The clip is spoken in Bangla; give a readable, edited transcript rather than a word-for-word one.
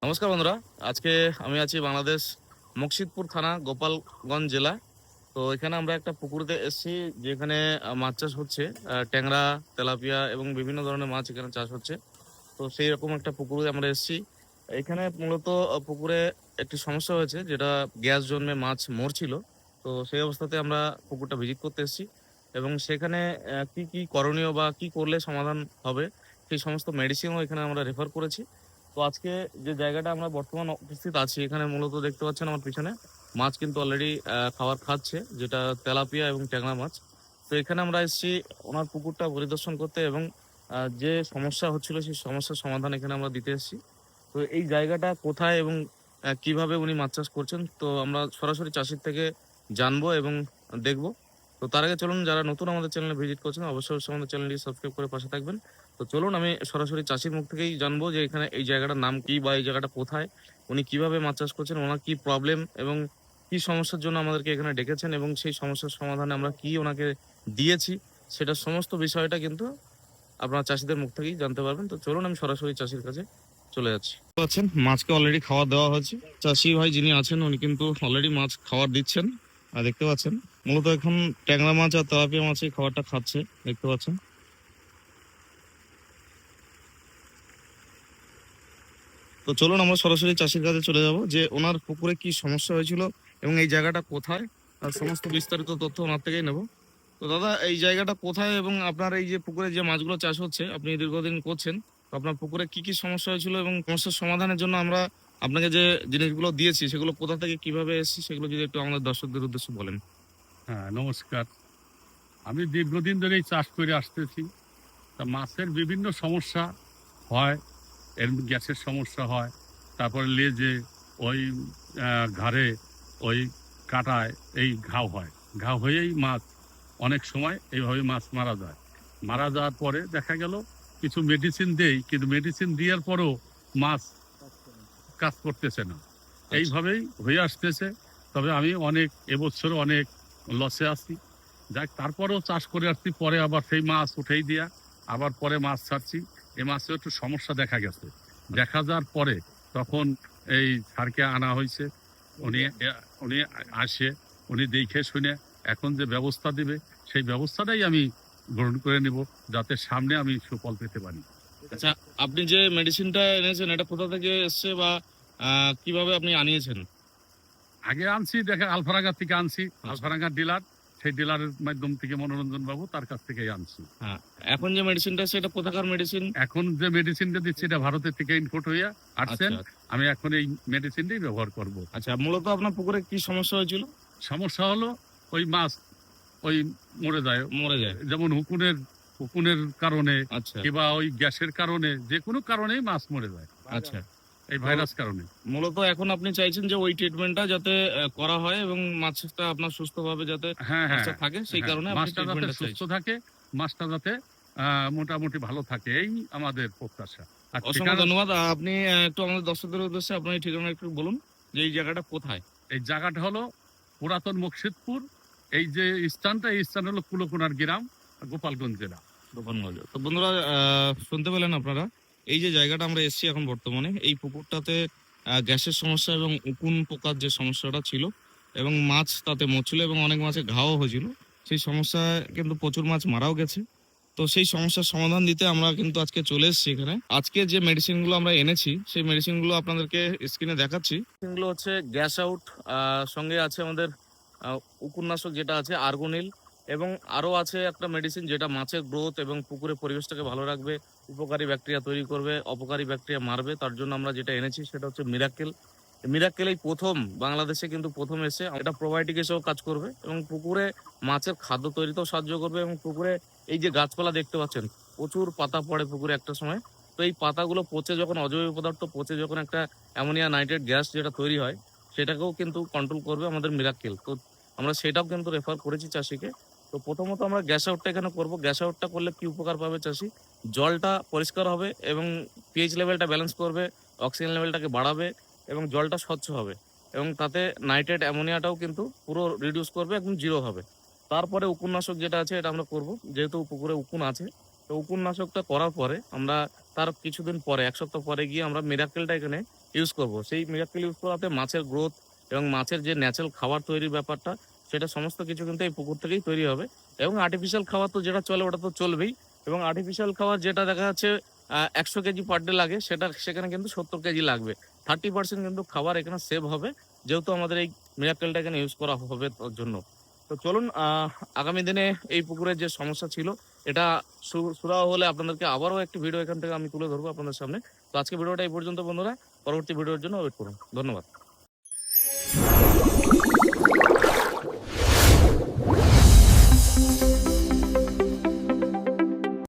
নমস্কার বন্ধুরা। আজকে আমি আছি বাংলাদেশ মুকসিদপুর থানা, গোপালগঞ্জ জেলা। তো এখানে আমরা একটা পুকুরতে এসেছি, যেখানে মাছ চাষ হচ্ছে। ট্যাংরা, তেলাপিয়া এবং বিভিন্ন ধরনের মাছ এখানে চাষ হচ্ছে। তো সেই রকম একটা পুকুরে আমরা এসেছি। এখানে মূলত পুকুরে একটি সমস্যা হয়েছে, যেটা গ্যাস জন্মে মাছ মরছিল। তো সেই অবস্থাতে আমরা পুকুরটা ভিজিট করতে এসেছি এবং সেখানে কি কি করণীয় বা কি করলে সমাধান হবে সেই সমস্ত মেডিসিনও এখানে আমরা রেফার করেছি। তো আজকে যে জায়গাটা আমরা বর্তমান উপস্থিত আছি, এখানে মূলত দেখতে পাচ্ছেন আমার পিছনে মাছ কিন্তু অলরেডি খাবার খাচ্ছে, যেটা তেলাপিয়া এবং ট্যাংরা মাছ। তো এখানে আমরা এসেছি ওনার পুকুরটা পরিদর্শন করতে এবং যে সমস্যা হচ্ছিল সেই সমস্যার সমাধান এখানে আমরা দিতে এসেছি। তো এই জায়গাটা কোথায় এবং কিভাবে উনি মাছ চাষ করছেন, তো আমরা সরাসরি চাষির থেকে জানবো এবং দেখবো। তো তার আগে চলুন, যারা নতুন আমাদের চ্যানেলে ভিজিট করছেন অবশ্যই অবশ্যই আমাদের চ্যানেলটি সাবস্ক্রাইব করে পাশে থাকবেন। তো চলুন আমি সরাসরি চাষির মুখ থেকেই জানবো যে এখানে এই জায়গাটার নাম কি বা এই জায়গাটা কোথায়, উনি কিভাবে মাছ চাষ করছেন, ওনার কি প্রবলেম এবং কি সমস্যার জন্য আমাদেরকে এখানে ডেকেছেন এবং সেই সমস্যার সমাধানে আমরা কি ওনাকে দিয়েছি, সেটা সমস্ত বিষয়টা কিন্তু আপনারা চাষিদের মুখ থেকেই জানতে পারবেন। তো চলুন আমি সরাসরি চাষির কাছে চলে যাচ্ছি। পাচ্ছেন মাছকে অলরেডি খাবার দেওয়া হয়েছে। চাষি ভাই যিনি আছেন উনি কিন্তু অলরেডি মাছ খাবার দিচ্ছেন। আর দেখতে পাচ্ছেন মূলত এখন ট্যাংরা মাছ আর তেলাপিয়া মাছই খাবারটা খাচ্ছে, দেখতে পাচ্ছেন। তো চলুন আমরা সরাসরি চাষির কাছে চলে যাব, যে ওনার পুকুরে কি সমস্যা হয়েছিল এবং এই জায়গাটা কোথায়, আর সমস্ত বিস্তারিত তথ্য ওনার থেকেই নেব। তো দাদা, এই জায়গাটা কোথায় এবং আপনার এই যে পুকুরে যে মাছগুলো চাষ হচ্ছে আপনি দীর্ঘদিন করছেন, তো আপনার পুকুরে কি কি সমস্যা হয়েছিল এবং সমস্যার সমাধানের জন্য আমরা আপনাকে যে জিনিসগুলো দিয়েছি সেগুলো কোথা থেকে কিভাবে এসেছি সেগুলো যদি একটু আমাদের দর্শকদের উদ্দেশ্যে বলেন। হ্যাঁ, নমস্কার। আমি দীর্ঘদিন ধরেই চাষ করে আসতেছি। তা মাছের বিভিন্ন সমস্যা হয়, এর গ্যাসের সমস্যা হয়, তারপরে লেজে ওই ঘাড়ে ওই কাটায় এই ঘাও হয়। ঘাও হয়েই মাছ অনেক সময় এইভাবে মাছ মারা যায়। মারা যাওয়ার পরে দেখা গেল কিছু মেডিসিন দেই, কিন্তু মেডিসিন দেওয়ার পরেও মাছ কাজ করতেছে না। এইভাবেই হয়ে আসতেছে। তবে আমি এবছর অনেক লসে আছি। যাক, তারপরেও চাষ করে আসছি, পরে আবার সেই মাছ উঠেই দিয়া আবার পরে মাছ ছাড়ছি। এই মাছেও একটু সমস্যা দেখা গেছে। দেখা যাওয়ার পরে তখন এই স্যারকে আনা হয়েছে। উনি উনি আসে, উনি দেখে শুনে এখন যে ব্যবস্থা দিবে সেই ব্যবস্থাটাই আমি গ্রহণ করে নিব, যাতে সামনে আমি সুফল পেতে পারি। আচ্ছা, আপনি যে মেডিসিনটা এনেছেন এটা কোথা থেকে এসছে বা কিভাবে আপনি আনিয়েছেন? আগে আনছি, আলফারাঙ্গা থেকে আনছি। আলফারাঙ্গা ডিলার, সেই ডিলারের মাধ্যম থেকে মনোরঞ্জন বাবু তার কাছ থেকেই আনছি। হ্যাঁ, এখন যে মেডিসিনটা সেটা কোথাকার মেডিসিন? এখন যে মেডিসিনটা দিচ্ছি এটা ভারতের থেকে ইনপুট হইয়া আসছেন। আচ্ছা আমি এখন এই মেডিসিনটাই ব্যবহার করব। আচ্ছা, মূলত আপনার পুকুরে কি সমস্যা হয়েছিল? সমস্যা হলো ওই মাছ ওই মরে যায়, মরে যায়। যেমন হুকুনের কারণে আচ্ছা কিংবা ওই গ্যাসের কারণে, যে কোনো কারণেই মাছ মরে যায় আচ্ছা, এই ভাইরাস কারণে। মূলত এখন আপনি চাইছেন যে ওই ট্রিটমেন্টটা যাতে করা হয় এবং মাছটা আপনার সুস্থভাবে যাতে হ্যাঁ হ্যাঁ থাকে, সেই হ্যাঁ, কারণে আপনি মাছটা যাতে ট্রিটমেন্টটা সুস্থ চাইছেন। থাকে, মাছটা যাতে মোটামুটি ভালো থাকে, এই আমাদের প্রত্যাশা। আর অসংখ্য ঠিকানা, ধন্যবাদ। আপনি একটু আমাদের দর্শকদের উদ্দেশ্যে আপনার এই ঠিকানা একটু বলুন, যে এই জায়গাটা কোথায়। এই জায়গাটা হলো পুরাতন মুকসিদপুর। এই যে স্থানটা, এই স্থান হলো কুলকোনার গ্রাম, গোপালগঞ্জ জেলা। গোপালগঞ্জ। তো বন্ধুরা, শুনতে পেলেন আপনারা, এই যে জায়গাটা আমরা এসেছি এখন বর্তমানে, এই পুকুরটাতে গ্যাসের সমস্যা এবং উকুন পোকার যে সমস্যাটা ছিল এবং মাছ তাতে মরছিল এবং অনেক মাছের ঘাও হয়েছিল। সেই সমস্যায় কিন্তু প্রচুর মাছ মারাও গেছে। তো সেই সমস্যার সমাধান দিতে আমরা কিন্তু আজকে চলে এসেছি এখানে। আজকে যে মেডিসিনগুলো আমরা এনেছি সেই মেডিসিনগুলো আপনাদেরকে স্ক্রিনে দেখাচ্ছি। মেডিসিনগুলো হচ্ছে গ্যাস আউট, সঙ্গে আছে আমাদের উকুননাশক যেটা আছে আর্গোনিল, এবং আরও আছে একটা মেডিসিন যেটা মাছের গ্রোথ এবং পুকুরের পরিবেশটাকে ভালো রাখবে, উপকারী ব্যাকটেরিয়া তৈরি করবে, অপকারী ব্যাকটেরিয়া মারবে। তার জন্য আমরা যেটা এনেছি সেটা হচ্ছে মিরাকেল। মিরাকেল এই প্রথম বাংলাদেশে কিন্তু প্রথম এসে এটা প্রোবায়োটিক হিসেবেও কাজ করবে এবং পুকুরে মাছের খাদ্য তৈরিতেও সাহায্য করবে। এবং পুকুরে এই যে গাছপালা দেখতে পাচ্ছেন, প্রচুর পাতা পড়ে পুকুরে একটা সময়। তো এই পাতাগুলো পচে যখন, অজৈব পদার্থ পচে যখন একটা অ্যামোনিয়া নাইট্রেট গ্যাস যেটা তৈরি হয়, সেটাকেও কিন্তু কন্ট্রোল করবে আমাদের মিরাকেল। তো আমরা সেটাও কিন্তু রেফার করেছি চাষিকে। তো প্রথমত আমরা গ্যাস আউটটা এখানে করবো। গ্যাস আউটটা করলে কি উপকার পাবে চাষি? জলটা পরিষ্কার হবে এবং পিএইচ লেভেলটা ব্যালেন্স করবে, অক্সিজেন লেভেলটাকে বাড়াবে এবং জলটা স্বচ্ছ হবে এবং তাতে নাইট্রেট অ্যামোনিয়াটাও কিন্তু পুরো রিডিউস করবে, একদম জিরো হবে। তারপরে উকুননাশক যেটা আছে এটা আমরা করব, যেহেতু পুকুরে উকুন আছে। তো উকুননাশকটা করার পরে আমরা তার কিছুদিন পরে, 1 সপ্তাহ পরে গিয়ে আমরা মিরাকেলটা এখানে ইউজ করব, সেই মিরাক্কেল ইউজ করাতে মাছের গ্রোথ এবং মাছের যে ন্যাচারাল খাবার তৈরির ব্যাপারটা, সেটা সমস্ত কিছু কিন্তু এই পুকুর থেকেই তৈরি হবে। এবং আর্টিফিশিয়াল খাবার তো যেটা চলে ওটা তো চলবেই, এবং আর্টিফিশিয়াল খাবার যেটা দেখা যাচ্ছে 100 কেজি পার ডে লাগে, সেখানে কিন্তু 70 কেজি লাগবে। 30% কিন্তু খাবার এখানে সেভ হবে, যেহেতু আমাদের এই মিরাক্কেলটা এখানে ইউজ করা হবে তার জন্য। তো চলুন, আগামী দিনে এই পুকুরের যে সমস্যা ছিল এটা সুরাহা হলে আপনাদেরকে আবারও একটি ভিডিও এখান থেকে আমি তুলে ধরবো আপনাদের সামনে। তো আজকে ভিডিওটা এই পর্যন্ত বন্ধুরা, পরবর্তী ভিডিওর জন্য ওয়েট করুন। ধন্যবাদ।